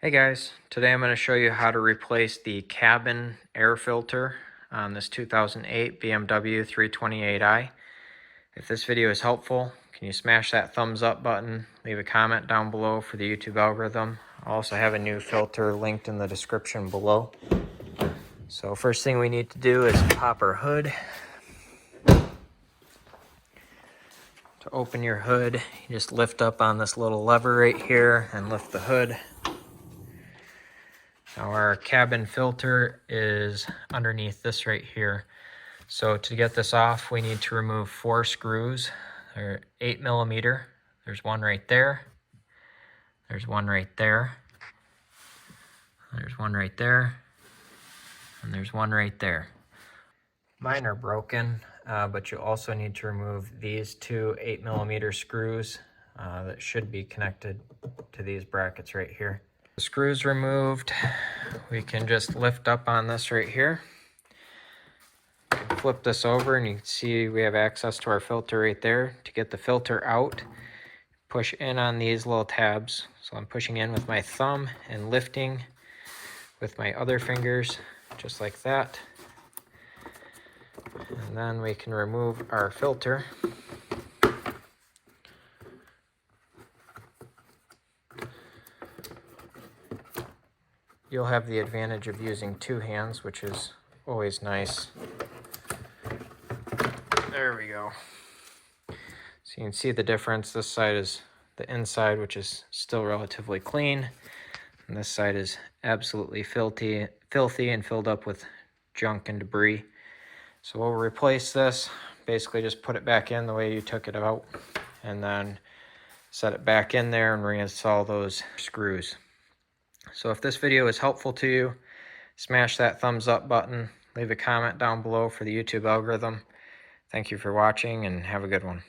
Hey guys, today I'm going to show you how to replace the cabin air filter on this 2008 BMW 328i. If this video is helpful, can you smash that thumbs up button, leave a comment down below for the YouTube algorithm. I also have a new filter linked in the description below. So first thing we need to do is pop our hood. To open your hood, you just lift up on this little lever right here and lift the hood. Now our cabin filter is underneath this right here. So to get this off, we need to remove 4 screws. They're 8mm. There's one right there. There's one right there. There's one right there. And there's one right there. Mine are broken, but you also need to remove these 2 8mm screws that should be connected to these brackets right here. The screws removed, we can just lift up on this right here. Flip this over and you can see we have access to our filter right there. To get the filter out, push in on these little tabs. So I'm pushing in with my thumb and lifting with my other fingers, just like that. And then we can remove our filter. You'll have the advantage of using 2 hands, which is always nice. There we go. So you can see the difference. This side is the inside, which is still relatively clean. And this side is absolutely filthy and filled up with junk and debris. So we'll replace this. Basically just put it back in the way you took it out. And then set it back in there and reinstall those screws. So if this video is helpful to you, smash that thumbs up button. Leave a comment down below for the YouTube algorithm. Thank you for watching and have a good one.